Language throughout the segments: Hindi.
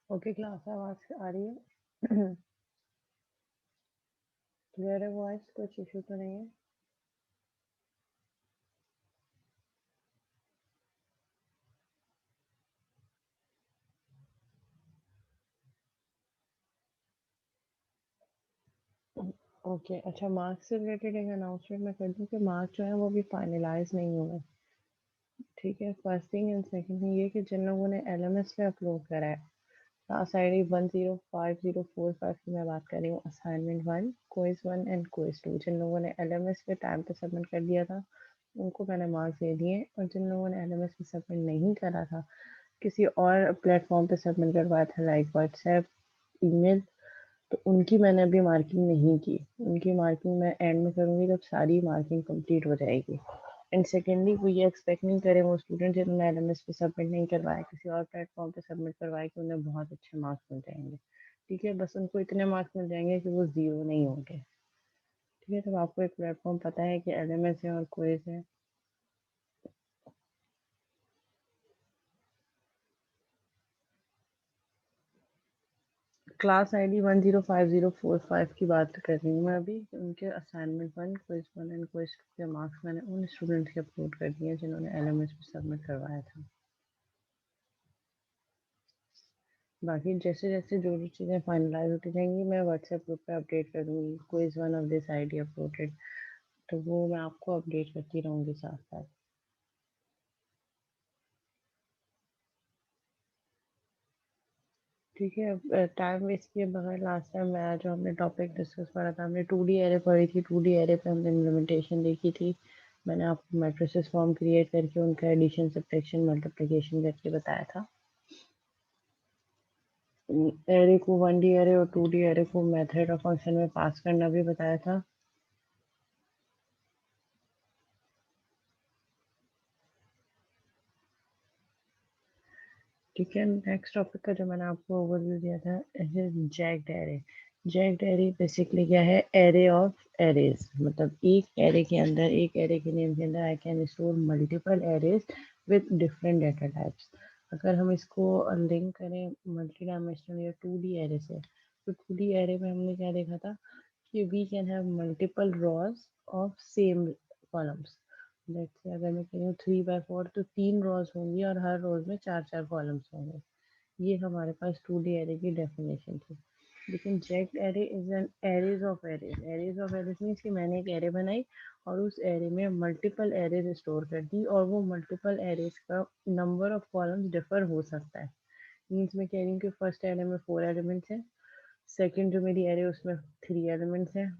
ओके क्लास, आवाज आ रही है? क्लियर है वॉइस? कुछ इशू तो नहीं है? ओके अच्छा, मार्क्स से रिलेटेड एक अनाउंसमेंट मैं कर दूं कि मार्क्स जो है वो भी फाइनलाइज नहीं हुए। ठीक है, first thing and second thing ये कि जिन लोगों ने एलएमएस पे अपलोड करा है, क्लास आईडी 105045 की मैं बात कर रही हूँ, असाइनमेंट 1 क्विज 1 एंड क्विज 2, जिन लोगों ने एलएमएस पे टाइम पे सबमिट कर दिया था उनको मैंने मार्क्स दे दिए, और जिन लोगों ने एलएमएस पे सबमिट नहीं करा था, किसी और प्लेटफॉर्म पे सबमिट करवाया था लाइक व्हाट्सएप, ईमेल, तो उनकी मैंने अभी मार्किंग नहीं की। उनकी मार्किंग मैं एंड में करूँगी जब सारी मार्किंग कंप्लीट हो जाएगी। एंड सेकेंडली वो ये एक्सपेक्ट नहीं करें वो स्टूडेंट जिन्होंने एलएमएस पे सबमिट नहीं करवाया, किसी और प्लेटफॉर्म पे सबमिट करवाया, कि उन्हें बहुत अच्छे मार्क्स मिल जाएंगे। ठीक है, बस उनको इतने मार्क्स मिल जाएंगे कि वो ज़ीरो नहीं होंगे। ठीक है, तो आपको एक प्लेटफॉर्म पता है कि एलएमएस है और क्विज है। क्लास आईडी 105045 की बात कर रही हूँ मैं अभी। उनके असाइनमेंट 1 क्विज 1 एंड क्विज 2 के मार्क्स मैंने उन स्टूडेंट्स के अपलोड कर दिए जिन्होंने एलएमएस पे सबमिट करवाया था। बाकी जैसे जैसे जो जो चीज़ें फाइनलाइज होती जाएंगी मैं व्हाट्सएप ग्रुप पे अपडेट कर दूंगी। Quiz 1 of this ID uploaded, तो वो मैं आपको अपडेट करती रहूँगी साथ साथ। ठीक है, अब टाइम वेस्ट किए बगैर लास्ट टाइम मैं जो हमने टॉपिक डिस्कस करा था, हमने 2D एरे पढ़ी थी। 2D एरे पे हमने इम्प्लीमेंटेशन देखी थी। मैंने आपको मैट्रिसेस फॉर्म क्रिएट करके उनका एडिशन सब्ट्रैक्शन मल्टीप्लिकेशन करके बताया था। एरे को 1D एरे और 2D एरे को मेथड और फंक्शन में पास करना भी बताया था। ठीक है, नेक्स्ट टॉपिक का जो मैंने आपको ओवरव्यू दिया था, jacked array. Jacked array basically क्या है? एरे ऑफ एरेज, मतलब एक एरे के अंदर, एक एरे के नेम के अंदर आई can store multiple arrays with different data types. अगर हम इसको लिंक करें मल्टी डायमेंशनल या 2D एरे से, तो 2D एरे में हमने क्या देखा था कि we can have multiple rows of same columns. Let's say अगर मैं कह रही हूँ 3 by 4, तो 3 रॉज होंगी और हर रोज में 4 4 कॉलम्स होंगे। ये हमारे पास 2D एरे की डेफिनेशन थी। लेकिन jagged array is an arrays of arrays. Arrays of arrays means कि मैंने एक एरे बनाई और उस एरे में मल्टीपल एरेज स्टोर कर दी, और वो मल्टीपल एरेज का नंबर ऑफ कॉलम्स डिफर हो सकता है। मीन्स मैं कह रही हूँ कि फर्स्ट एरे में 4 एलिमेंट्स हैं, सेकंड जो मेरी एरे उसमें 3 एलिमेंट्स हैं,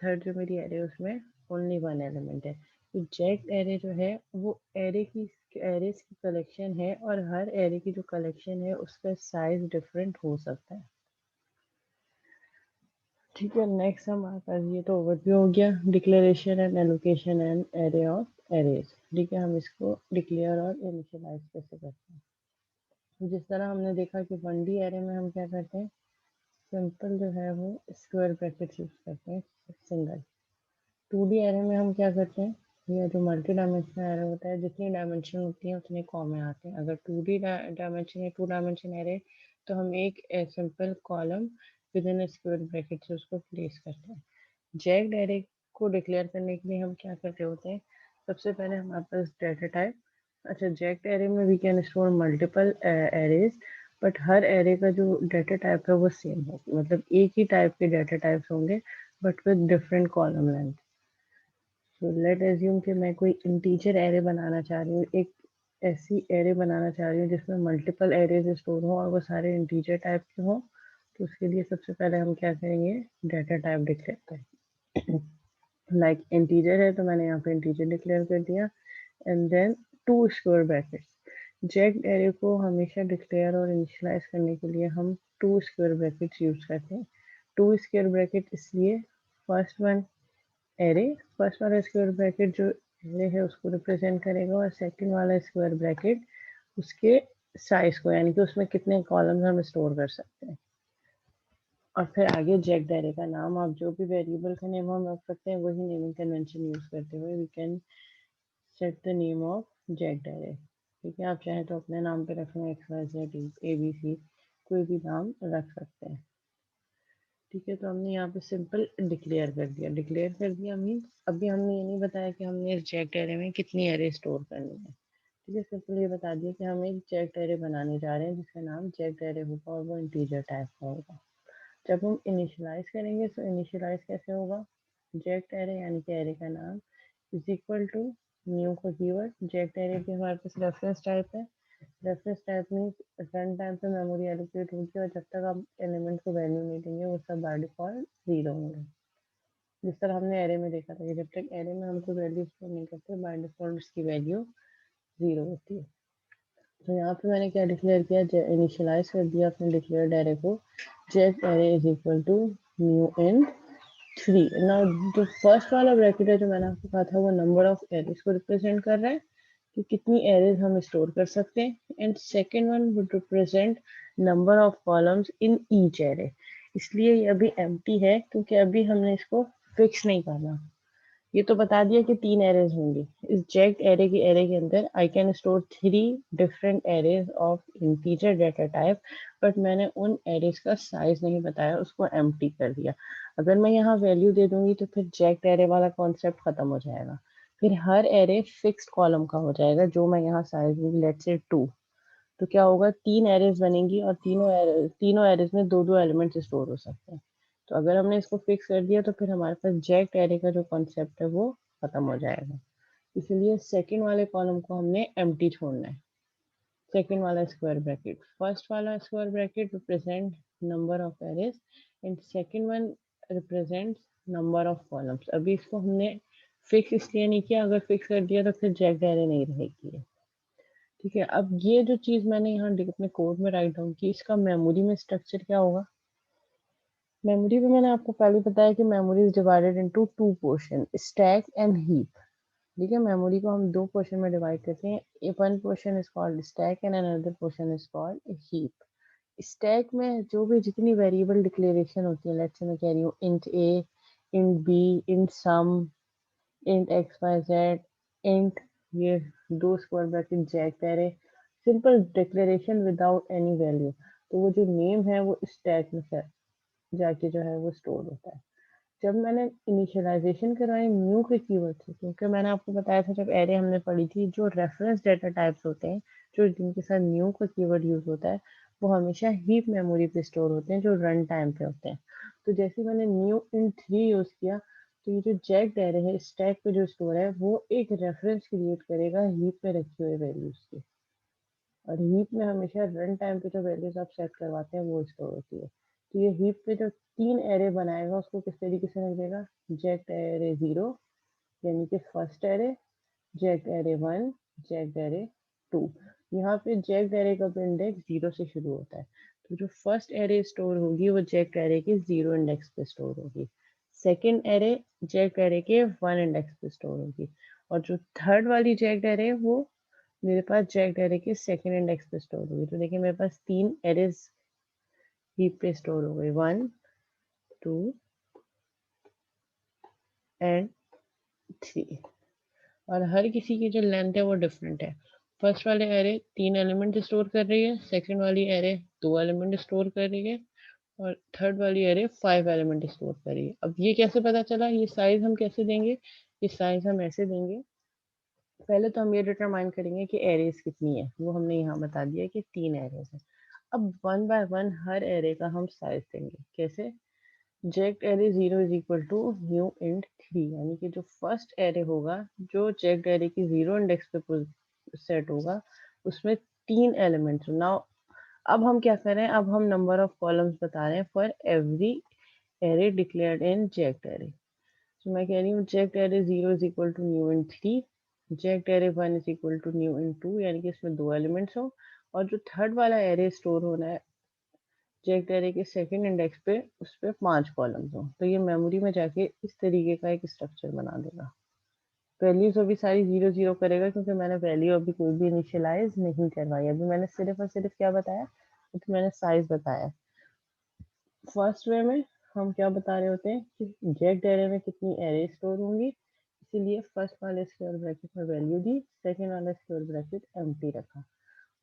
थर्ड जो मेरी एरे उसमें ओनली 1 एलिमेंट है। तो जैक्ड एरे जो है वो एरेज की कलेक्शन है, और हर एरे की जो कलेक्शन है उसका साइज डिफरेंट हो सकता है। ठीक है, नेक्स्ट हमारे पास ये तो ओवरव्यू हो गया, declaration and allocation and array of arrays. ठीक है, हम इसको डिक्लेयर और इनिशियलाइज कैसे करते हैं। तो जिस तरह हमने देखा कि 1D एरे में हम क्या करते हैं, सिंपल जो है वो स्क्वायर ब्रैकेट यूज करते हैं, सिंगल। 2D एरे में हम क्या करते हैं, ये जो मल्टी डायमेंशनल एरे होता है, जितनी डायमेंशन होती है उतने कॉमे आते हैं। अगर 2D डायमेंशन या 2 डायमेंशन एरे, तो हम एक simple column with in square bracket से उसको प्लेस करते हैं। जैक्ड एरे को डिक्लेयर करने के लिए हम क्या करते होते हैं, सबसे पहले हमारे पास डाटा टाइप। अच्छा, जैक्ड एरे में we can store multiple arrays, but हर एरे का जो डाटा टाइप है वो सेम हो, मतलब एक ही टाइप के डाटा टाइप्स होंगे but with different column length. So let assume कि मैं कोई इंटीजर एरे बनाना चाह रही हूँ, एक ऐसी एरे बनाना चाह रही हूँ जिसमें मल्टीपल एरेज स्टोर हो और वो सारे इंटीजर टाइप के हों। तो उसके लिए सबसे पहले हम क्या करेंगे, डाटा टाइप डिक्लेयर करें। लाइक इंटीजर है तो मैंने यहाँ पे इंटीजर डिक्लेयर कर दिया, and then 2 square brackets. Jagged array को हमेशा डिक्लेयर और इनिशियलाइज करने के लिए हम 2 स्क्वायर ब्रैकेट्स यूज करते हैं। 2 स्क्वायर ब्रैकेट इसलिए, फर्स्ट वन एरे, फर्स्ट वाला स्क्वायर ब्रैकेट जो एरे है उसको रिप्रेजेंट करेगा, और सेकंड वाला स्क्वायर ब्रैकेट उसके साइज को, यानी कि उसमें कितने कॉलम्स हम स्टोर कर सकते हैं। और फिर आगे जेक्ड एरे का नाम, आप जो भी वेरिएबल का नेम हम रख सकते हैं वही नेमिंग कन्वेंशन यूज करते हुए we can set the name of jagged array. ठीक है, आप चाहें तो अपने नाम पे रख लें, XYZ ABC, कोई भी नाम रख सकते हैं। ठीक है, तो हमने यहाँ पे सिंपल डिक्लेयर कर दिया। डिक्लेयर कर दिया मीन्स अभी हमने ये नहीं बताया कि हमने इस चेक्ड एरे में कितनी एरे स्टोर करनी है। ठीक है, सिंपल ये बता दिया कि हम एक चेक्ड एरे बनाने जा रहे हैं जिसका नाम चेक्ड एरे होगा और वो इंटीजर टाइप का होगा। जब हम इनिशियलाइज करेंगे तो इनिशियलाइज कैसे होगा, चेक्ड एरे यानी कि एरे का नाम इज इक्वल टू न्यू का कीवर्ड। चेक्ड एरे भी हमारे पास रेफरेंस टाइप है। Reference type means run time पे मेमोरी एलोकेट होगी और जब तक आप एलिमेंट को वैल्यू नहीं देंगे वो सब बाय डिफॉल्ट 0 होंगे। जिस तरह हमने एरे में देखा था कि जब तक एरे में हमको वैल्यू स्टोर नहीं करते बाय डिफॉल्ट उसकी वैल्यू 0 होती है। तो यहाँ पे मैंने क्या डिक्लेयर किया, इनिशियलाइज कर दिया अपने डिक्लेयर्ड एरे को। Check array is equal to new int 3। Now जो फर्स्ट वाला ब्रैकेट है जो मैंने आपको कहा था वो नंबर ऑफ एरेज को रिप्रेजेंट कर रहा है कि कितनी एरेज हम स्टोर कर सकते हैं, and second one would represent number of columns in each array. इसलिए ये अभी एम्प्टी है क्योंकि अभी हमने इसको फिक्स नहीं करना। ये तो बता दिया कि 3 एरेज होंगे इस चेक्ड एरे के अंदर। आई can store 3 different arrays of integer data type, but मैंने उन एरेज का साइज नहीं बताया, उसको एम्प्टी कर दिया। अगर मैं यहाँ वैल्यू दे दूंगी तो फिर चेक्ड एरे वाला कॉन्सेप्ट खत्म हो जाएगा। फिर हर एरे फिक्स्ड कॉलम का हो जाएगा जो मैं यहाँ साइज दूंगी लेट्स से 2। तो क्या होगा, 3 एरेज बनेंगी और तीनों एरेज में दो दो एलिमेंट्स स्टोर हो सकते हैं। तो अगर हमने इसको फिक्स कर दिया तो फिर हमारे पास जैक्ट एरे का जो कॉन्सेप्ट है वो खत्म हो जाएगा। इसलिए सेकंड वाले कॉलम को हमने एम्प्टी छोड़ना है। सेकंड वाला स्क्वायर ब्रैकेट, फर्स्ट वाला square bracket represent number of arrays and second one represents number of columns. अभी इसको हमने फिक्स इसलिए नहीं किया, अगर फिक्स कर दिया तो फिर जैक्ट एरे नहीं रहेगी। ठीक है, अब ये जो चीज मैंने यहाँ अपने कोड में राइट डाउन की, इसका मेमोरी में स्ट्रक्चर क्या होगा। मेमोरी में मैंने आपको पहले बताया कि memory is divided into 2 portion, stack and heap. ठीक है, मेमोरी को हम 2 पोर्शन में डिवाइड करते हैं। One portion is called stack and another portion is called heap. Stack में जो भी जितनी वेरिएबल डिक्लेरेशन होती है, लेट्स से मैं कह रही हूँ int A, int B, int sum, int X Y Z, int ये दो square bracket jagged array, simple declaration without any value. तो वो जो नेम है वो स्टैक में जाके जो है वो स्टोर होता है। जब मैंने इनिशियलाइजेशन करवाई न्यू के कीवर्ड से, क्योंकि मैंने आपको बताया था जब एरे हमने पढ़ी थी जो रेफरेंस डेटा टाइप्स होते हैं जो जिनके साथ न्यू का कीवर्ड यूज होता है वो हमेशा हीप मेमोरी पे स्टोर होते हैं जो रन टाइम पे होते हैं। तो जैसे मैंने न्यू इन 3 यूज किया तो ये जो जैक्ड एरे है स्टैक पे जो स्टोर है वो एक रेफरेंस क्रिएट करेगा हीप पे रखी हुई वैल्यूज की, और हीप में हमेशा रन टाइम पे जो वैल्यूज आप सेट करवाते हैं वो स्टोर होती है। तो ये हीप पे जो 3 एरे बनाएगा उसको किस तरीके से रख देगा, जेक्ट एरे 0 यानी कि फर्स्ट एरे, जेक्ट एरे 1, जेक्ट एरे 2। यहाँ पे जेक्ट एरे का इंडेक्स 0 से शुरू होता है, तो जो फर्स्ट एरे स्टोर होगी वो जेक्ट एरे के 0 इंडेक्स पे स्टोर होगी। सेकेंड एरे जेक्ट एरे के 1 इंडेक्स पे स्टोर होगी, और जो थर्ड वाली जेक्ट एरे वो मेरे पास जैक्ड एरे के सेकंड इंडेक्स पे स्टोर हुई। तो देखिए मेरे पास 3 एरेज हीप पे स्टोर हो गई, 1, 2 एंड 3, और हर किसी की जो लेंथ है वो डिफरेंट है। फर्स्ट वाले एरे 3 एलिमेंट स्टोर कर रही है, सेकंड वाली एरे 2 एलिमेंट स्टोर कर रही है, और थर्ड वाली एरे 5 एलिमेंट स्टोर कर रही है। अब ये कैसे पता चला, ये साइज हम कैसे देंगे, ये साइज हम ऐसे देंगे। पहले तो हम ये डिटरमाइन करेंगे कि एरेज कितनी है, वो हमने यहाँ बता दिया कि 3 एरेज है। अब वन बाय वन हर एरे का हम साइज देंगे। कैसे, jagged array 0 is equal to new int 3, यानी कि जो फर्स्ट एरे होगा जो जेक्ड एरे की 0 इंडेक्स पे सेट होगा उसमें 3 एलिमेंट्स। नाउ अब हम क्या कर रहे हैं, अब हम नंबर ऑफ कॉलम्स बता रहे हैं for every array declared in jagged array. तो मैं कह रही हूँ jagged array 0 is equal to new int 3, jagged array 1 is equal to new int 2, यानी कि इसमें 2 एलिमेंट्स हो, और जो थर्ड वाला एरे स्टोर होना है चेक एरे के सेकंड इंडेक्स पे उस पे 5 कॉलम्स हो। तो ये मेमोरी में जाके इस तरीके का एक स्ट्रक्चर बना देगा। वैल्यूज अभी सारी 0 0 करेगा क्योंकि मैंने वैल्यू अभी कोई भी इनिशियलाइज नहीं करवाई। अभी मैंने सिर्फ और सिर्फ क्या बताया, तो मैंने साइज बताया। फर्स्ट वे में हम क्या बता रहे होते हैं कि जेक्ड एरे में कितनी एरे स्टोर होंगी, इसीलिए फर्स्ट वाले स्क्वायर ब्रैकेट में वैल्यू दी, सेकेंड वाला स्क्वायर ब्रैकेट एम्प्टी रखा।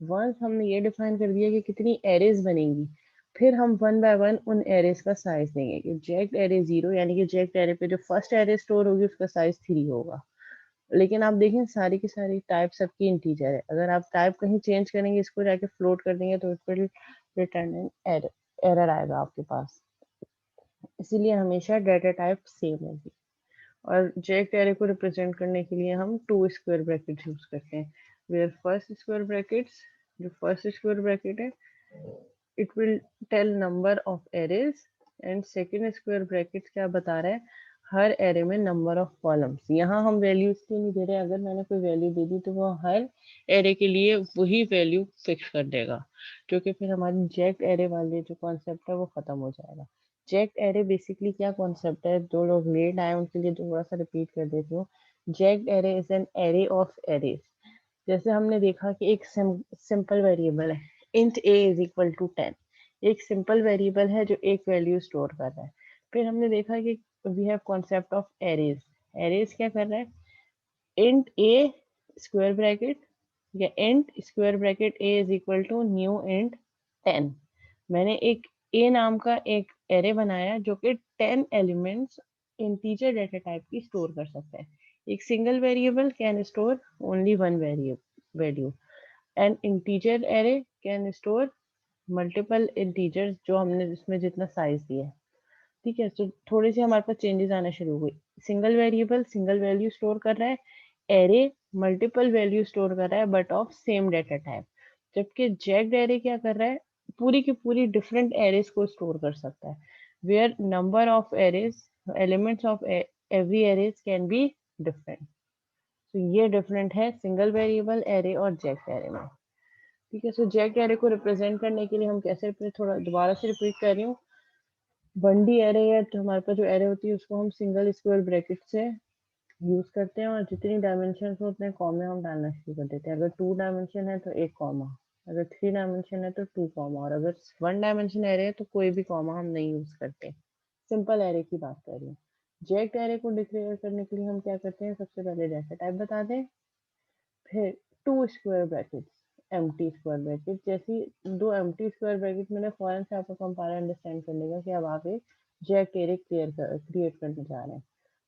वंस हमने ये डिफाइन कर दिया कि कितनी एरेज बनेंगी, फिर हम वन बाय वन उन एरेज का साइज देंगे कि जेक्ट एरे 0 यानी कि जेक्ट एरे पे जो फर्स्ट एरे स्टोर होगी उसका साइज 3 होगा। लेकिन आप देखें सारी की सारी टाइप सबकी इंटीजर है, अगर आप टाइप कहीं चेंज करेंगे इसको जाके फ्लोट कर देंगे तो it will return an error, error आएगा आपके पास। इसीलिए हमेशा डाटा टाइप सेम होगी। और जेक्ट एरे को रिप्रेजेंट करने के लिए हम टू स्क्वायर ब्रैकेट यूज करते हैं, वेयर फर्स्ट स्क्वायर ब्रैकेट्स, जो फर्स्ट स्क्वायर ब्रैकेट है it will tell number of arrays, and second square bracket क्या बता रहा है, हर एरे में नंबर ऑफ कॉलम्स। यहाँ हम वैल्यू इसलिए नहीं दे रहे, अगर मैंने कोई वैल्यू दे दी तो वो हर एरे के लिए वही वैल्यू फिक्स कर देगा, क्योंकि फिर हमारी जेक्ट एरे वाले जो कॉन्सेप्ट है वो खत्म हो जाएगा। जेक्ट एरे बेसिकली क्या कॉन्सेप्ट है, जो लोग लेट आए उनके लिए थोड़ा सा रिपीट कर देती हूँ। Jagged array is an array of arrays. जैसे हमने देखा कि एक सिंपल वेरिएबल है int a is equal to 10, एक सिंपल वेरिएबल है जो एक वैल्यू स्टोर कर रहा है। फिर हमने देखा कि we have concept of arrays. Arrays क्या कर रहा है, int a स्क्वायर ब्रैकेट या int square bracket a is equal to new int 10। मैंने एक a नाम का एक एरे बनाया जो कि 10 एलिमेंट्स इंटीजर डेटा टाइप की स्टोर कर सकता है। एक single variable can store only one value, and integer array can store multiple integers जो हमने जिसमें जितना साइज दिया है। ठीक है, तो थोड़ी सी हमारे पास चेंजेस आना शुरू हो गई। Single variable single value store कर रहा है, एरे मल्टीपल वैल्यू स्टोर कर रहा है but of same data type. जबकि जेक्ड एरे क्या कर रहा है, पूरी की पूरी डिफरेंट एरेज को स्टोर कर सकता है, where number of arrays elements of every array can be different. तो ये डिफरेंट है सिंगल वेरिएबल एरे और जेक्ड एरे में। ठीक है, सो जेक्ड एरे को रिप्रेजेंट करने के लिए हम कैसे, थोड़ा दोबारा से रिपीट कर रही हूँ। 1D एरे है तो हमारे पास जो एरे होती है उसको हम सिंगल स्क्वायर ब्रैकेट से यूज करते हैं, और जितनी डायमेंशन हो उतने कॉमे हम डालना शुरू कर देते हैं। अगर 2 डायमेंशन है तो एक कॉमा, अगर 3 डायमेंशन है तो 2 कॉमा, और अगर 1 डायमेंशन एरे है तो कोई भी कॉमा हम नहीं यूज करते। सिंपल एरे की बात कर रही हूँ। जेक्ड एरे को डिक्लेयर करने के लिए हम क्या करते हैं, सबसे पहले डेटा टाइप बता दें, फिर two square brackets empty square bracket. जैसी दो एम्प्टी स्क्वायर ब्रैकेट मैंने फौरन से आपको कंपाइलर अंडरस्टैंड कर लेगा कि अब आप एक जेक्ड एरे क्रिएट करने जा रहे हैं।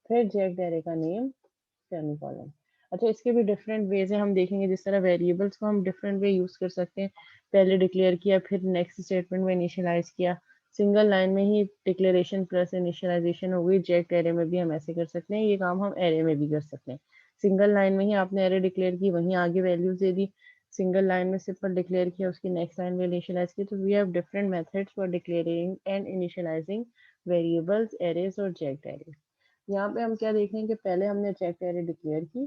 फिर जेक्ड एरे का नेम सेमीकोलन। अच्छा, इसके भी डिफरेंट वेज है, हम देखेंगे जिस तरह वेरिएबल्स को हम डिफरेंट वे यूज कर सकते हैं। पहले डिक्लेयर किया फिर नेक्स्ट स्टेटमेंट में इनिशियलाइज किया, सिंगल लाइन में ही डिक्लेरेशन प्लस इनिशियलाइजेशन हो गई। जेक्ड एरे में भी हम ऐसे कर सकते हैं, ये काम हम एरे में भी कर सकते हैं। सिंगल लाइन में ही आपने एरे डिक्लेयर की, वहीं आगे वैल्यूज दे दी। सिंगल लाइन में सिंपल डिक्लेयर किया, उसकी नेक्स्ट लाइन में इनिशियलाइज की। तो we have different methods for declaring and initializing variables, arrays और जेक्ड एरे। यहाँ पे हम क्या देखेंगे, पहले हमने जेक्ड एरे डिक्लेयर की,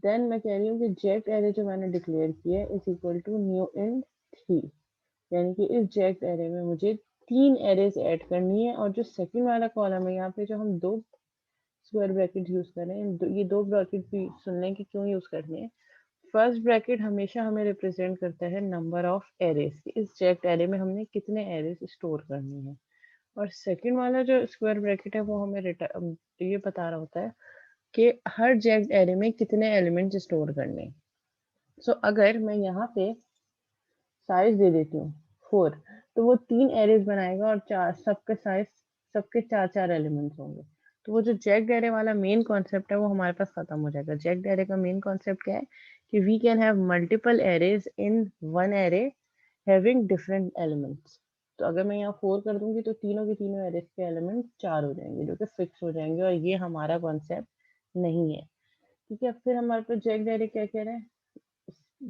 देन मैं कह रही हूँ कि जेक्ड एरे जो मैंने डिक्लेयर किया है is equal to new int 3, यानी कि इस जेक्ड एरे में मुझे 3 एरेज ऐड करनी है। और जो सेकंड वाला कॉलम है यहाँ पे जो हम 2 स्क्वायर ब्रैकेट यूज कर रहे हैं, ये 2 ब्रैकेट भी सुन लें कि क्यों यूज करने हैं। फर्स्ट ब्रैकेट हमेशा हमें रिप्रेजेंट करता है नंबर ऑफ एरेज, इस जेक्ड एरे में हमने कितने एरेज स्टोर करनी है। और सेकंड वाला जो स्क्वायर ब्रैकेट है वो हमें ये बता रहा होता है कि हर जेक्ड एरे में कितने एलिमेंट्स स्टोर करने हैं। सो अगर मैं यहाँ पे साइज दे देती हूँ 4, तो वो 3 एरेज बनाएगा और चार सबके साइज, सबके 4-4 एलिमेंट्स होंगे। तो वो जो जेक्ड एरे वाला मेन कॉन्सेप्ट है वो हमारे पास खत्म हो जाएगा। जेक्ड एरे का मेन कॉन्सेप्ट क्या है कि we can have multiple arrays in one array having different elements. तो अगर मैं यहाँ 4 कर दूंगी तो तीनों के तीनों एरेज के एलिमेंट 4 हो जाएंगे जो कि फिक्स हो जाएंगे, और ये हमारा कॉन्सेप्ट नहीं है। ठीक है, फिर हमारे पास जेक्ड एरे क्या कह रहे हैं,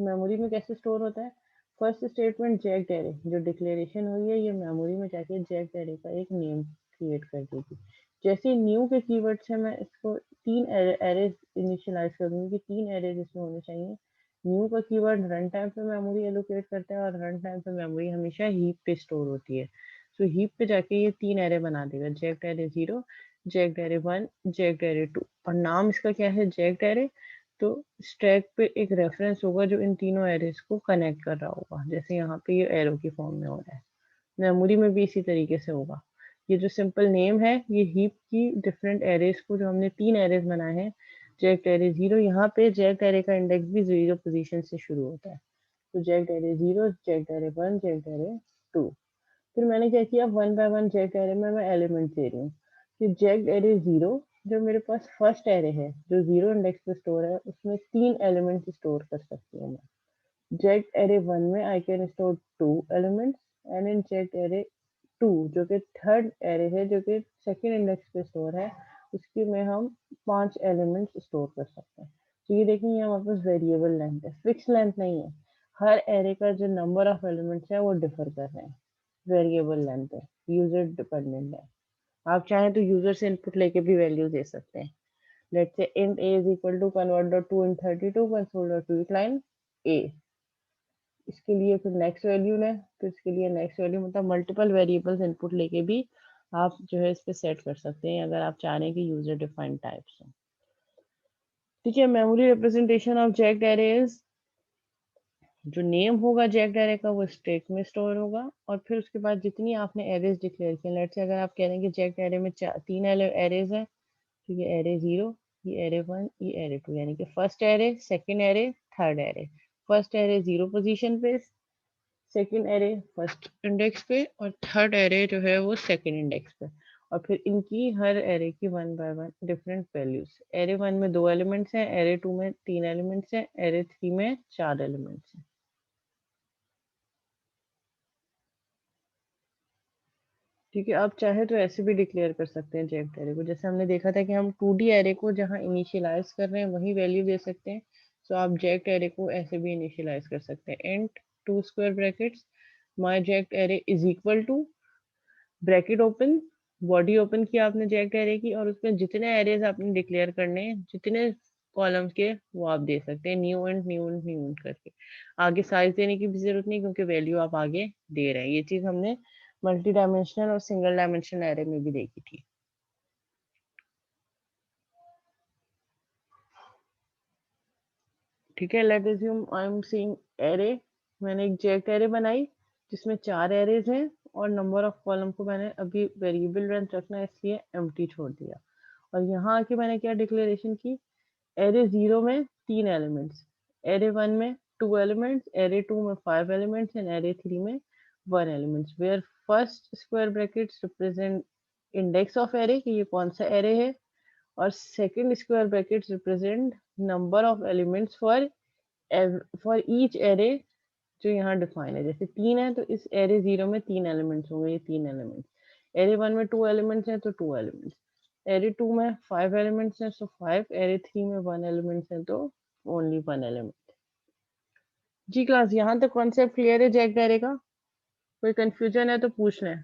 मेमोरी में कैसे स्टोर होता है। फर्स्ट स्टेटमेंट जेक्ड एरे जो डिक्लेरेशन हुई है ये मेमोरी में जाके जेक्ड एरे का एक नेम क्रिएट कर देगी। जैसे न्यू के कीवर्ड से मैं इसको 3 एरेज इनिशियलाइज कर दूंगी कि 3 एरेज इसमें होने चाहिए। न्यू का कीवर्ड रन टाइम पे मेमोरी एलोकेट करता है, और रन टाइम पे मेमोरी हमेशा हीप पे स्टोर होती है। सो हीप पे जाके ये 3 एरे बना देगा, जेक्ड एरे 0, जेक्ड एरे 1, जेक्ड एरे 2। और नाम इसका क्या है, जेक्ड एरे। तो स्टैक पे एक रेफरेंस होगा जो इन तीनों एरेज को कनेक्ट कर रहा होगा, जैसे यहाँ पे ये एरो की फॉर्म में हो रहा है। मेमोरी में भी इसी तरीके से होगा। ये जो सिंपल नेम है ये हीप की डिफरेंट एरेज को, जो हमने 3 एरेज बनाए हैं, जेक्ड एरे 0, यहाँ पे जेक्ड एरे का इंडेक्स भी 0 पोजीशन से शुरू होता है। तो check array 0, check array 1, check array 2। फिर मैंने क्या किया, one by one check array में मैं एलिमेंट दे रही हूँ कि चेक एरे 0 जो मेरे पास फर्स्ट एरे है जो 0 इंडेक्स पे स्टोर है उसमें 3 एलिमेंट स्टोर कर सकती हूँ मैं। चेक एरे 1 में I can store 2 elements and in check array 2 जो कि थर्ड एरे है जो कि सेकेंड इंडेक्स पे स्टोर है उसके में हम 5 एलिमेंट्स स्टोर कर सकते हैं। तो ये देखिए ये हमारे पास वेरिएबल लेंथ है, फिक्स लेंथ नहीं है। हर एरे का जो नंबर ऑफ एलिमेंट्स है वो डिफर कर रहे हैं, वेरिएबल लेंथ है, यूजर डिपेंडेंट है। आप चाहें तो यूजर से इनपुट लेके भी वैल्यू दे सकते हैं। Let's say int a is equal to convert.to int 32 console.to line a। इसके लिए फिर नेक्स्ट वैल्यू लें, तो इसके लिए नेक्स्ट वैल्यू मतलब मल्टीपल वेरिएबल्स इनपुट लेके भी आप जो है इस पे सेट कर सकते हैं अगर आप चाह रहे हैं कि यूजर डिफाइंड टाइप्स हो। ठीक है, memory representation of jacked array is, जो नेम होगा जैक्ड एरे का वो स्टैक में स्टोर होगा और फिर उसके बाद जितनी आपने एरेज डिक्लेयर किए, लेट्स से अगर आप कह रहे हैं कि जैक्ड एरे में तीन एरेज हैं, तो ये एरे 0, ये एरे 1, ये एरे 2, यानी कि first array, second array, third array. First array 0 position पे, सेकंड एरे फर्स्ट इंडेक्स पे और थर्ड एरे जो है वो सेकंड इंडेक्स पे। और फिर इनकी हर एरे की one by one different values. Array 1 में 2 एलिमेंट्स हैं, एरे 2 में 3 एलिमेंट्स हैं, एरे 3 में 4 एलिमेंट्स हैं। ठीक है, आप चाहे तो ऐसे भी डिक्लेयर कर सकते हैं चेक्ड एरे को, जैसे हमने देखा था कि हम 2D एरे को जहाँ इनिशियलाइज कर रहे हैं वही वैल्यू दे सकते हैं। सो आप जेक्ट एरे को ऐसे भी इनिशियलाइज कर सकते हैं, int 2 square brackets my jagged array is equal to bracket open, body open किया आपने जेक्ट एरे की और उसमें जितने एरेज आपने डिक्लेयर करने हैं, जितने कॉलम्स के, वो आप दे सकते हैं new and new and new and करके। आगे साइज देने की भी जरूरत नहीं क्योंकि वैल्यू आप आगे दे रहे हैं। ये चीज हमने मल्टी डायमेंशनल और सिंगल डायमेंशनल एरे में भी देखी थी। ठीक है, late assume I am seeing array, मैंने एक जेक्ट एरे बनाई जिसमें 4 एरेज हैं और नंबर ऑफ कॉलम को मैंने अभी वेरिएबल लेंथ रखना है इसलिए एम्प्टी छोड़ दिया। और यहाँ आके मैंने क्या डिक्लेरेशन की, एरे 0 में 3 एलिमेंट्स, एरे 1 में 2 एलिमेंट्स, एरे 2 में 5 एलिमेंट्स एंड एरे 3 में 1 elements, where first square brackets represent index of array कि ये कौन सा एरे है, और second square brackets represent number of elements for each array जो यहाँ डिफाइन है। जैसे 3 है तो इस एरे 0 में 3 एलिमेंट्स होंगे, ये 3 एलिमेंट्स। एरे 1 में 2 एलिमेंट्स हैं तो 2 एलिमेंट्स, एरे 2 में 5 एलिमेंट्स हैं तो 5, एरे 3 में 1 एलिमेंट्स हैं तो ओनली 1 एलिमेंट। जी क्लास, यहाँ तक कॉन्सेप्ट क्लियर है जैक एरे का? कोई कंफ्यूजन है तो पूछ लें।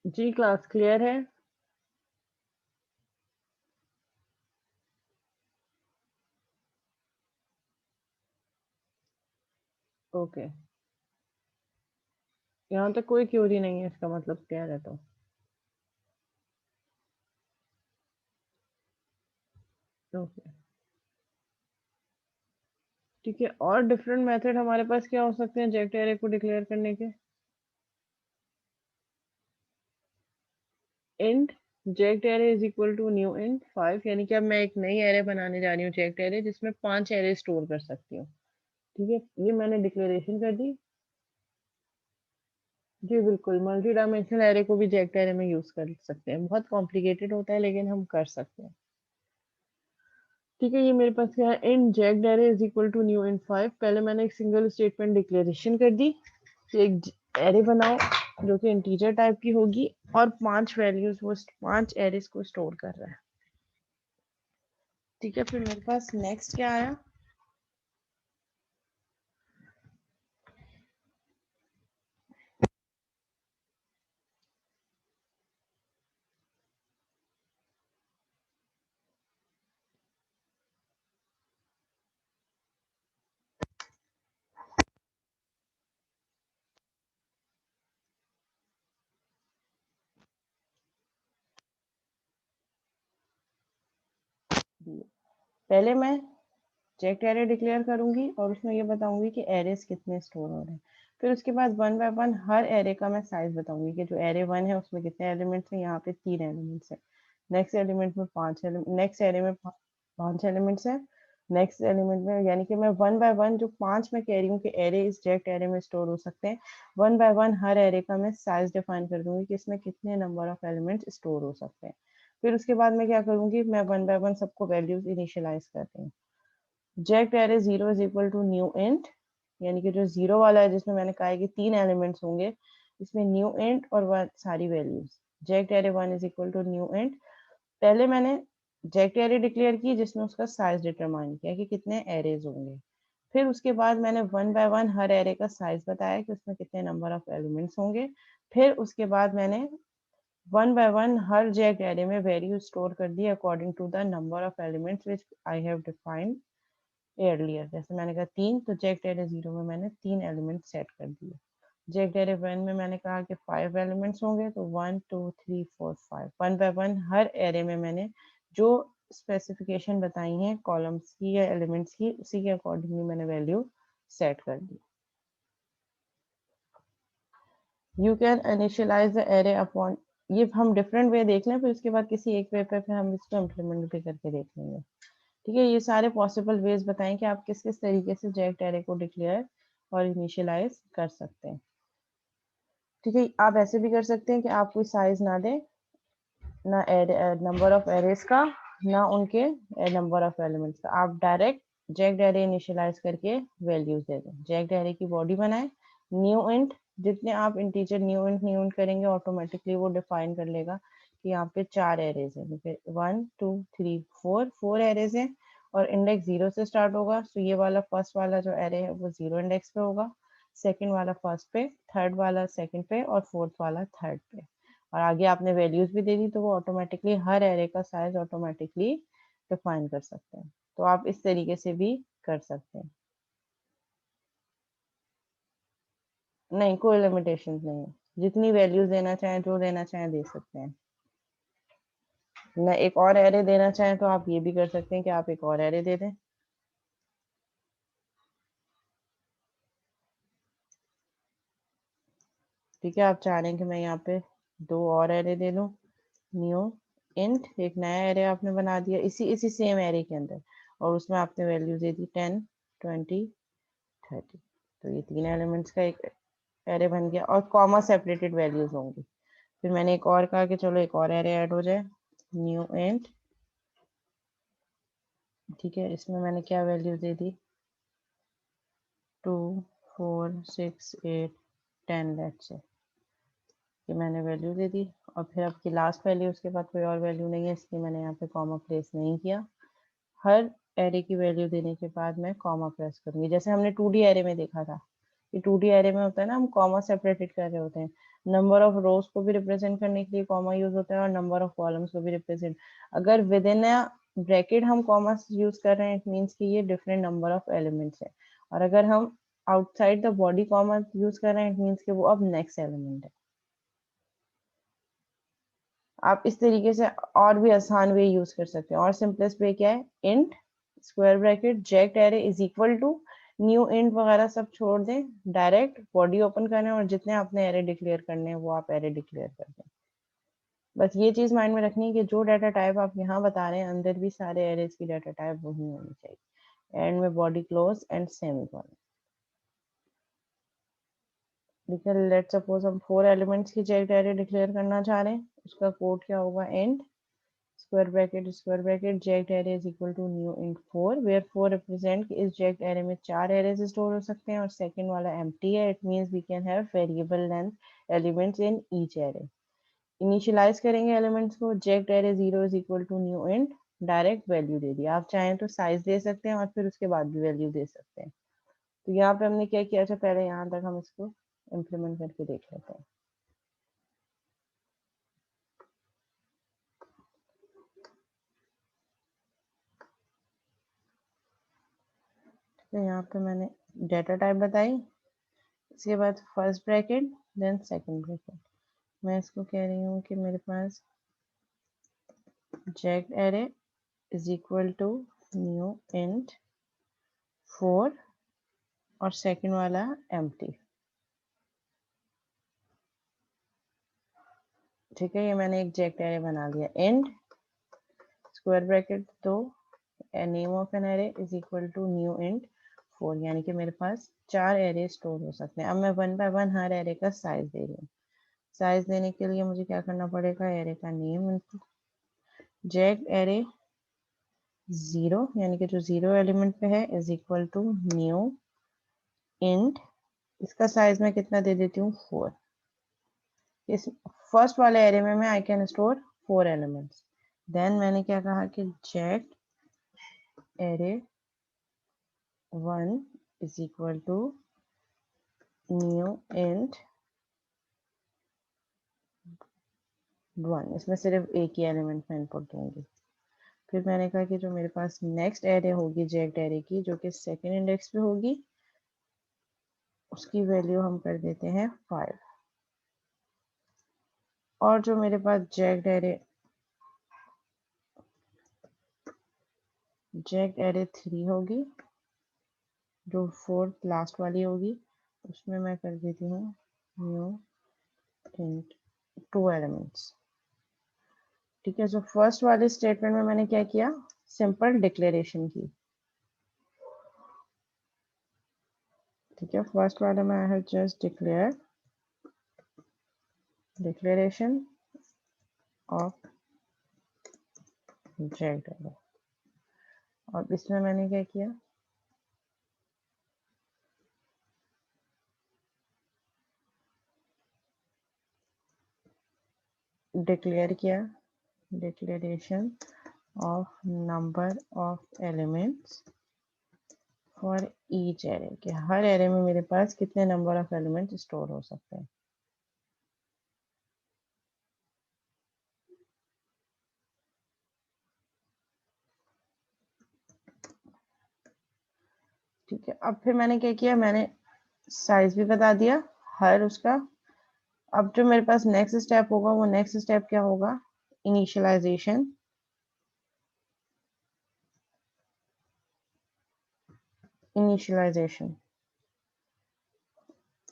जी क्लास, क्लियर है? ओके, यहाँ तक कोई क्यूरी नहीं है, इसका मतलब क्लियर है तो ओके। ठीक है, और डिफरेंट मेथड हमारे पास क्या हो सकते हैं जेक्ट एरे को डिक्लेयर करने के? Int jagged array is equal to new int 5, यानी कि अब मैं एक नई एरे बनाने जा रही हूँ जेक्ट एरे जिसमें 5 एरे स्टोर कर सकती हूँ। ठीक है, ये मैंने डिक्लेरेशन कर दी। जी बिल्कुल, मल्टी डायमेंशनल एरे को भी जेक्ट एरे में यूज कर सकते हैं, बहुत कॉम्प्लिकेटेड होता है लेकिन हम कर सकते हैं। ठीक है, ये मेरे पास क्या है, int jagged array is equal to new int 5। पहले मैंने एक सिंगल स्टेटमेंट डिक्लेरेशन कर दी कि एक एरे बनाओ जो कि इंटीजर टाइप की होगी और 5 वैल्यूज वो 5 एरेज को स्टोर कर रहा है। ठीक है, फिर मेरे पास नेक्स्ट क्या आया, पहले मैं चेक एरे डिक्लेयर करूंगी और उसमें ये बताऊंगी कि एरेज कितने स्टोर हो रहे हैं। फिर उसके बाद वन बाय वन हर एरे का मैं साइज बताऊंगी कि जो एरे 1 है उसमें कितने एलिमेंट्स हैं। यहाँ पे 3 एलिमेंट्स हैं, नेक्स्ट एलिमेंट में 5 एलिमेंट, नेक्स्ट एरे में 5 एलिमेंट्स हैं, नेक्स्ट एलिमेंट में, यानी कि मैं वन बाय वन जो 5 मैं कह रही हूँ कि एरे इस डायरेक्ट एरे में स्टोर हो सकते हैं, वन बाय वन हर एरे का मैं साइज डिफाइन कर दूंगी कि इसमें कितने नंबर ऑफ एलिमेंट्स स्टोर हो सकते हैं। फिर उसके बाद मैं क्या करूंगी, मैं वन बाय वन सबको वैल्यूज इनिशियलाइज करती हूँ। Jagged array 0 is equal to new int, यानी कि जो 0 वाला है जिसमें मैंने कहा है कि 3 एलिमेंट्स होंगे, इसमें न्यू इंट और वन सारी values. Jagged array 1 is equal to new int, पहले मैंने जेक्ट एरे डिक्लेयर की जिसमें उसका साइज डिटरमाइन किया कि कितने एरेज होंगे। फिर उसके बाद मैंने वन बाय वन हर एरे का साइज बताया कि उसमें कितने नंबर ऑफ एलिमेंट्स होंगे। फिर उसके बाद मैंने वन बाय वन हर जेक्ट एरे में वैल्यू स्टोर कर दी according to the number of elements which I have defined earlier. जैसे मैंने कहा 3, तो जेक्ट एरे 0 में मैंने 3 एलिमेंट सेट कर दिए। जेक्ट एरे 1 में मैंने कहा कि 5 एलिमेंट्स होंगे, तो 1 2 3 4 5 वन बाय वन हर एरे में मैंने जो स्पेसिफिकेशन बताई हैं कॉलम्स की या एलिमेंट्स की, उसी के अकॉर्डिंगली मैंने वैल्यू सेट कर दी। You can initialize the array upon, ये हम डिफरेंट वे देख लें, फिर उसके बाद किसी एक वे पे फिर हम इसको इम्प्लीमेंट भी करके देख लेंगे। ठीक है, ये सारे पॉसिबल वेज बताएं कि आप किस किस तरीके से जेक्ट एरे को डिक्लेयर और इनिशियलाइज कर सकते हैं। ठीक है, आप ऐसे भी कर सकते हैं कि आप कोई साइज ना दें, ना नंबर ऑफ एरेज का, ना उनके नंबर ऑफ एलिमेंट्स का, आप डायरेक्ट जेक्ट एरे इनिशियलाइज करके वैल्यूज दे दें। जेक्ट एरे की बॉडी बनाए, न्यू इंट, जितने आप इंटीजर न्यू इंट करेंगे ऑटोमेटिकली वो डिफाइन कर लेगा कि यहाँ पे 4 एरेज हैं, 1 2 3 4 एरेज हैं, और इंडेक्स 0 से स्टार्ट होगा। तो ये वाला फर्स्ट वाला जो एरे है वो 0 इंडेक्स पे होगा, सेकंड वाला फर्स्ट पे, थर्ड वाला सेकंड पे, और फोर्थ वाला थर्ड पे। और आगे आपने वैल्यूज भी दे दी, तो वो ऑटोमेटिकली हर एरे का साइज ऑटोमेटिकली डिफाइन कर सकते हैं। तो आप इस तरीके से भी कर सकते हैं। नहीं, कोई लिमिटेशन नहीं है, जितनी वैल्यूज देना चाहें, जो देना चाहें दे सकते हैं। न एक और एरे देना चाहें तो आप ये भी कर सकते हैं कि आप एक और एरे दे दें। ठीक है, आप चाह रहे हैं कि मैं यहाँ पे 2 और एरे दे दूं, न्यू इंट, एक नया एरे आपने बना दिया इसी इसी सेम एरे के अंदर, और उसमें आपने वैल्यू दे दी 10 20 30। तो ये 3 एलिमेंट्स का एक एरे बन गया, और कॉमा सेपरेटेड वैल्यूज होंगी। फिर मैंने एक और कहा कि चलो एक और एरे ऐड हो जाए, न्यू इंट। ठीक है, इसमें मैंने क्या value they the, 2 4 6 8 10, let's say कि मैंने वैल्यू दे दी। और फिर अब की लास्ट वैल्यू, उसके बाद कोई और वैल्यू नहीं है, इसलिए मैंने यहाँ पे कॉमा प्लेस नहीं किया। हर एरे की वैल्यू देने के बाद मैं कॉमा प्रेस करूंगी, जैसे हमने 2D एरे में देखा था कि 2D एरे में होता है ना, हम कॉमा सेपरेटेड कर रहे होते हैं। नंबर ऑफ रोज को भी रिप्रेजेंट करने के लिए कॉमा यूज होता है, और नंबर ऑफ कॉलम्स को भी रिप्रेजेंट, अगर विद इन अ ब्रैकेट हम कॉमा यूज कर रहे हैं, इट मीन्स कि ये डिफरेंट नंबर ऑफ एलिमेंट्स है। और अगर हम outside the body comma use कर रहे हैं, इट मीन्स कि वो अब नेक्स्ट एलिमेंट है। आप इस तरीके से और भी आसान वे यूज कर सकते हैं। और सिंपलेस्ट वे क्या है, int square bracket jagged array is equal to new int वगैरह सब छोड़ दें, डायरेक्ट बॉडी ओपन करना है, और जितने आपने एरे डिक्लेयर करने हैं वो आप एरे डिक्लेयर कर दें। बस ये चीज माइंड में रखनी है कि जो डाटा टाइप आप यहाँ बता रहे हैं, अंदर भी सारे एरेज की डाटा टाइप वही होनी चाहिए। एंड में बॉडी क्लोज एंड सेमीकोलन। ठीक है, लेट सपोज हम 4 एलिमेंट्स की जेक्ट एरे डिक्लेयर करना चाह रहे हैं, उसका कोड क्या होगा, and square bracket jagged array is equal to new int 4, where 4 represent इस जेक्ट एरे में 4 एरेज स्टोर हो सकते हैं, और सेकंड वाला एम्प्टी है, it means we can have variable length elements in each array. Initialize करेंगे एलिमेंट्स को, jagged array 0 is equal to new int, direct value दे दिया। आप चाहें तो साइज दे सकते हैं और फिर उसके बाद भी वैल्यू दे सकते हैं। तो यहाँ पे हमने क्या किया था, पहले यहाँ तक हम इसको इम्प्लीमेंट करके देख लेते हैं। तो यहाँ पे मैंने डेटा टाइप बताई, इसके बाद first bracket then second bracket. मैं इसको कह रही हूँ कि मेरे पास jagged array is equal to new int 4 और सेकंड वाला एम्प्टी। ठीक है, ये मैंने एक जेक्ट एरे बना दिया। एंड स्क्वायर ब्रैकेट दो, name of an array is equal to new int 4, यानी कि मेरे पास 4 एरे स्टोर हो सकते हैं। अब मैं वन बाय वन हर एरे का साइज दे रही हूँ। साइज देने के लिए मुझे क्या करना पड़ेगा, एरे का नेम जेक्ट एरे 0, यानी कि जो 0 एलिमेंट पे है, is equal to new int, इसका साइज मैं कितना दे देती हूँ, 4। इस फर्स्ट वाले एरे में मैं I can store 4 elements. Then मैंने क्या कहा कि jagged array 1 is equal to new int 1, इसमें सिर्फ एक ही एलिमेंट मैं इनपुट दूंगी। फिर मैंने कहा कि जो मेरे पास नेक्स्ट एरे होगी जेक्ट एरे की, जो कि सेकेंड इंडेक्स पे होगी, उसकी वैल्यू हम कर देते हैं 5। और जो मेरे पास जेक्ट एरे 3 होगी, जो फोर्थ लास्ट वाली होगी, उसमें मैं कर देती हूँ न्यू इंट 2 एलिमेंट्स। ठीक है, जो फर्स्ट वाले स्टेटमेंट में मैंने क्या किया, सिंपल डिक्लेरेशन की। ठीक है, फर्स्ट वाले में I have just declaration of jagged array, और इसमें मैंने क्या किया, डिक्लेयर किया declaration of number of elements for each array, कि हर एरे में मेरे पास कितने नंबर ऑफ एलिमेंट स्टोर हो सकते हैं। ठीक है, अब फिर मैंने क्या किया, मैंने साइज भी बता दिया हर उसका। अब जो मेरे पास नेक्स्ट स्टेप होगा, वो नेक्स्ट स्टेप क्या होगा, इनिशियलाइजेशन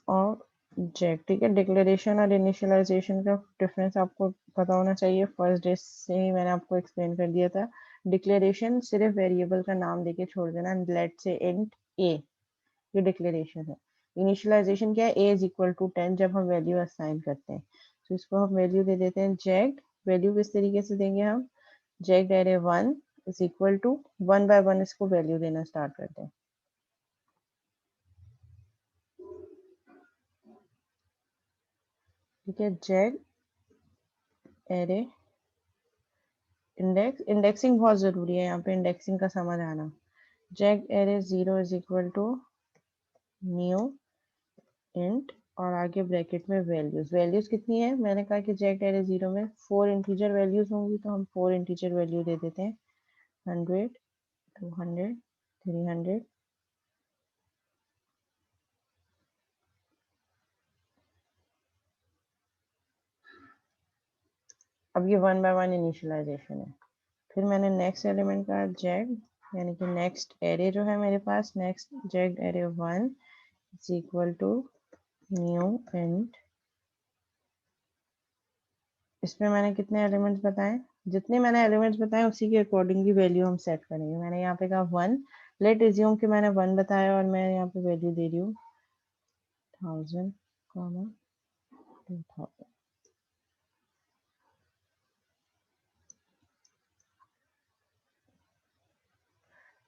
और जेक। ठीक है, डिक्लेरेशन और इनिशियलाइजेशन का डिफरेंस आपको पता होना चाहिए, फर्स्ट डे से ही मैंने आपको एक्सप्लेन कर दिया था। डिक्लेरेशन सिर्फ वेरिएबल का नाम देके छोड़ देना, लेट से इंट ए, ये डिक्लेरेशन है। इनिशियलाइजेशन क्या है, ए इज इक्वल टू 10, जब हम वैल्यू असाइन करते हैं। तो इसको हम वैल्यू दे देते हैं जेक। वैल्यू किस तरीके से देंगे हम, jag array 1 is equal to 1 by 1 इसको वैल्यू देना स्टार्ट करते हैं। ठीक है, जेक एरे इंडेक्सिंग बहुत जरूरी है, यहाँ पे इंडेक्सिंग का समझ आना। Jag array 0 is equal to new int, और आगे ब्रैकेट में वैल्यूज कितनी है, मैंने कहा कि जेक एरे 0 में 4 इंटीजर वैल्यूज होंगी, तो हम 4 इंटीजर वैल्यू दे देते हैं, 100, 200, 300। अब ये 1 बाय 1 इनिशियलाइजेशन है। फिर मैंने नेक्स्ट एलिमेंट का जेक, यानी कि नेक्स्ट एरे जो है मेरे पास, next jag array 1 is equal to new int, इसमें मैंने कितने एलिमेंट्स बताए, जितने मैंने एलिमेंट्स बताए उसी के अकॉर्डिंग की वैल्यू हम सेट करेंगे। मैंने यहाँ पे कहा 1, लेट एज्यूम कि मैंने 1 बताया और मैं यहाँ पे वैल्यू दे रही हूँ 1000, 2000।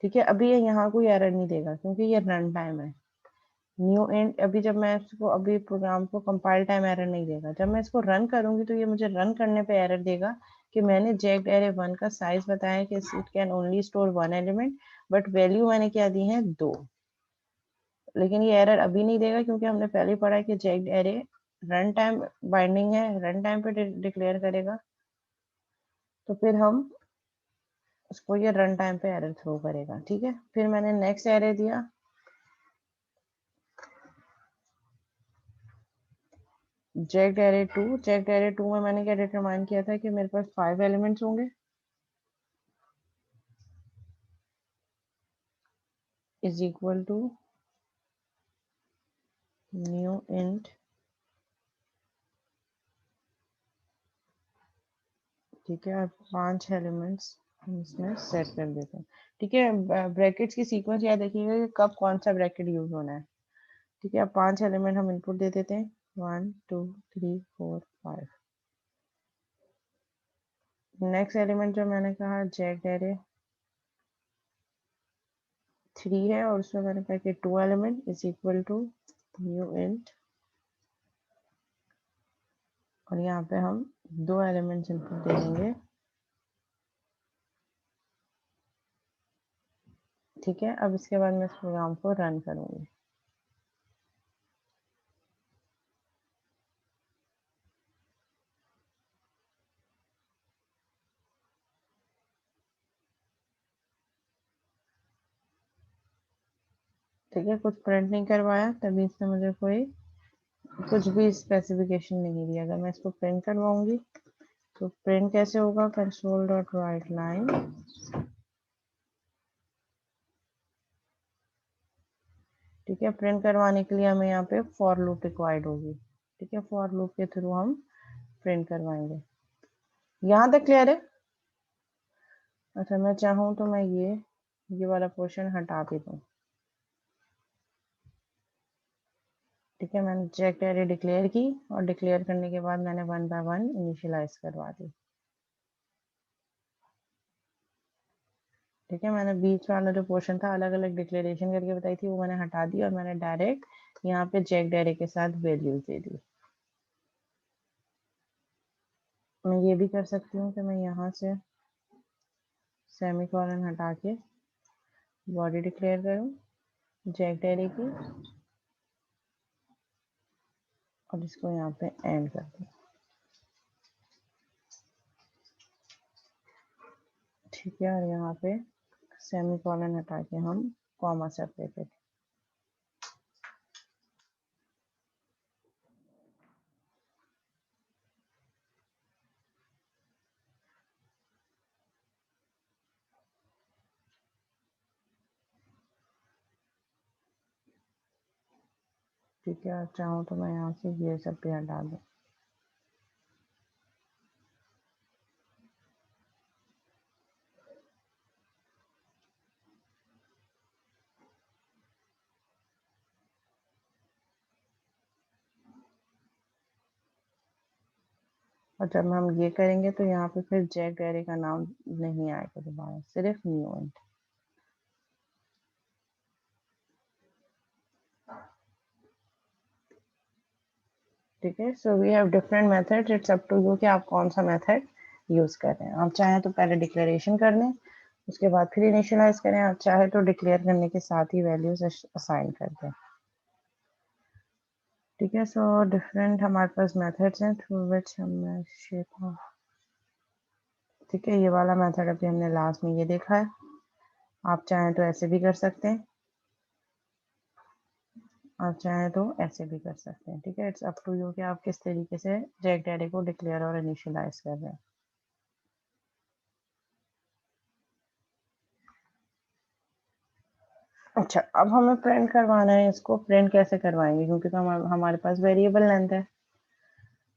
ठीक है, अभी ये यहाँ कोई एरर नहीं देगा क्योंकि ये रन टाइम है। न्यू एंड, अभी जब मैं इसको, अभी प्रोग्राम को कंपाइल टाइम एरर नहीं देगा, जब मैं इसको रन करूंगी तो ये मुझे रन करने पे एरर देगा कि मैंने जेक्ड एरे 1 का साइज बताया कि it can only store 1 element, but value मैंने क्या दी है, 2। लेकिन ये एरर अभी नहीं देगा क्योंकि हमने पहले ही पढ़ा है कि जेक्ड एरे रन टाइम बाइंडिंग है, रन टाइम पे डिक्लेयर करेगा, तो फिर हम उसको ये रन टाइम पे एरर थ्रो करेगा। ठीक है, फिर मैंने नेक्स्ट एरे दिया जेक्ड एरे 2। जेक्ड एरे 2 में मैंने क्या डिटरमाइन किया था कि मेरे पास 5 एलिमेंट्स होंगे, is equal to new int ठीक है, और 5 एलिमेंट्स हम इसमें सेट कर देते हैं। ठीक है, ब्रैकेट्स की सीक्वेंस याद रखिएगा कि कब कौन सा ब्रैकेट यूज होना है। ठीक है, अब 5 एलिमेंट हम इनपुट दे देते हैं, 1 2 3 4 5। नेक्स्ट एलिमेंट जो मैंने कहा जेक एरे 3 है, और उसमें मैंने कहा कि 2 element is equal to new int, और यहाँ पे हम 2 एलिमेंट्स इनपुट दे देंगे। ठीक है, अब इसके बाद मैं इस प्रोग्राम को रन करूंगी। ठीक है, कुछ प्रिंट नहीं करवाया, तभी इसने मुझे कोई कुछ भी स्पेसिफिकेशन नहीं दिया। अगर मैं इसको प्रिंट करवाऊंगी तो प्रिंट कैसे होगा, कंसोल डॉट राइट लाइन, ठीक है। प्रिंट करवाने के लिए हमें यहाँ पे फॉर लूप रिक्वायर्ड होगी। ठीक है, फॉर लूप के थ्रू हम प्रिंट करवाएंगे। यहाँ तक क्लियर है? अच्छा, मैं चाहूँ तो मैं ये वाला पोर्शन हटा भी दूँ। ठीक है, मैंने चेक एरे डिक्लेयर की, और डिक्लेयर करने के बाद मैंने 1 बाय 1 इनिशियलाइज करवा दी। ठीक है, मैंने बीच वाला जो पोर्शन था अलग अलग डिक्लेरेशन करके बताई थी, वो मैंने हटा दी, और मैंने डायरेक्ट यहाँ पे चेक एरे के साथ वैल्यूज दे दी। मैं ये भी कर सकती हूँ कि मैं यहाँ से सेमीकोलन हटा के बॉडी डिक्लेयर करूँ जेक एरे की, और इसको यहाँ पे एंड कर दूँ। ठीक है, और यहाँ पे सेमीकोलन हटा के हम कॉमा सेपरेटेड। ठीक है, चाहूँ तो मैं यहाँ से ये सब भी हटा दूँ। और जब हम ये करेंगे तो यहाँ पे फिर जेक एरे का नाम नहीं आएगा दोबारा, सिर्फ न्यू इंट। ठीक है, so we have different methods, it's up to you कि आप कौन सा मेथड यूज कर रहे हैं। आप चाहें तो पहले डिक्लेरेशन कर लें, उसके बाद फिर इनिशियलाइज करें। आप चाहे तो डिक्लेयर करने के साथ ही वैल्यूज असाइन कर दें। ठीक है, सो डिफरेंट हमारे पास मेथड्स हैं थ्रू विच हम शेप। ठीक है, ये वाला मेथड अभी हमने लास्ट में ये देखा है। आप चाहें तो ऐसे भी कर सकते हैं, आप चाहें तो ऐसे भी कर सकते हैं। ठीक है, इट्स अप टू यू कि आप किस तरीके से जेक एरे को डिक्लेयर और इनिशियलाइज कर रहे हैं। अच्छा, अब हमें प्रिंट करवाना है। इसको प्रिंट कैसे करवाएंगे, क्योंकि तो हमारे पास वेरिएबल लेंथ है।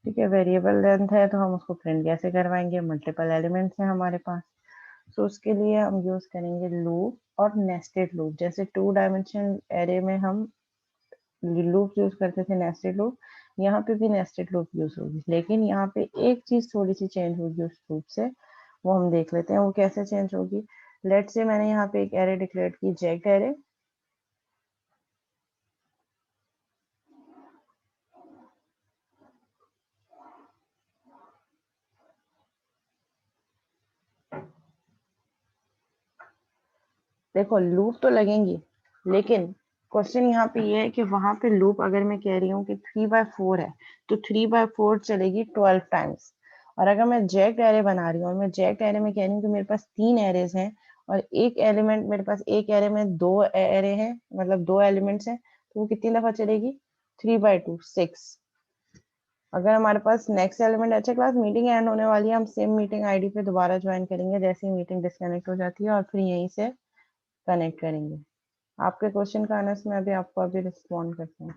ठीक है, वेरिएबल लेंथ है तो हम उसको प्रिंट कैसे करवाएंगे, मल्टीपल एलिमेंट्स हैं हमारे पास। तो उसके लिए हम यूज करेंगे लूप और नेस्टेड लूप। जैसे 2 डायमेंशन एरे में हम लूप यूज करते थे, नेस्टेड लूप, यहाँ पे भी नेस्टेड लूप यूज होगी। लेकिन यहाँ पे एक चीज थोड़ी सी चेंज होगी उस लूप से, वो हम देख लेते हैं वो कैसे चेंज होगी। लेट से मैंने यहाँ पे एक एरे डिक्लेयर की जेक एरे। देखो, लूप तो लगेंगी, लेकिन क्वेश्चन यहाँ पे ये है कि वहां पे लूप अगर मैं कह रही हूँ कि 3/4 है, तो 3/4 चलेगी 12 टाइम्स। और अगर मैं जैक्ड एरे बना रही हूँ, और मैं जैक्ड एरे में कह रही हूँ कि मेरे पास 3 एरेज हैं, और एक एलिमेंट मेरे पास, एक एरे में 2 एरे हैं, मतलब 2 एलिमेंट्स हैं, तो वो कितनी दफा चलेगी, 3/2 6। अगर हमारे पास नेक्स्ट एलिमेंट, अच्छा क्लास मीटिंग एंड होने वाली है, हम सेम मीटिंग आईडी पे दोबारा ज्वाइन करेंगे जैसे ही मीटिंग डिस्कनेक्ट हो जाती है, और फिर यहीं से कनेक्ट करेंगे। आपके क्वेश्चन का आने से मैं अभी आपको अभी रिस्पॉन्ड करती हूँ।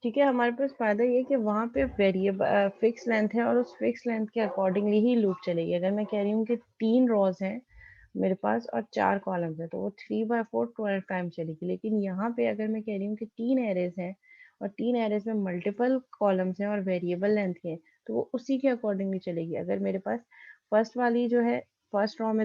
ठीक है, हमारे पास फ़ायदा ये है कि वहाँ पे फिक्स लेंथ है और उस फिक्स लेंथ के अकॉर्डिंगली ही लूप चलेगी। अगर मैं कह रही हूँ कि 3 रॉज़ हैं मेरे पास और 4 कॉलम्स हैं, तो वो 3/4 12 टाइम चलेगी। लेकिन यहाँ पे अगर मैं कह रही हूँ कि 3 एरेज़ हैं और 3 एरेज़ में मल्टीपल कॉलम्स हैं और वेरिएबल लेंथ के हैं, तो वो उसी के अकॉर्डिंगली चलेगी। अगर मेरे पास फर्स्ट वाली जो है, फर्स्ट रो में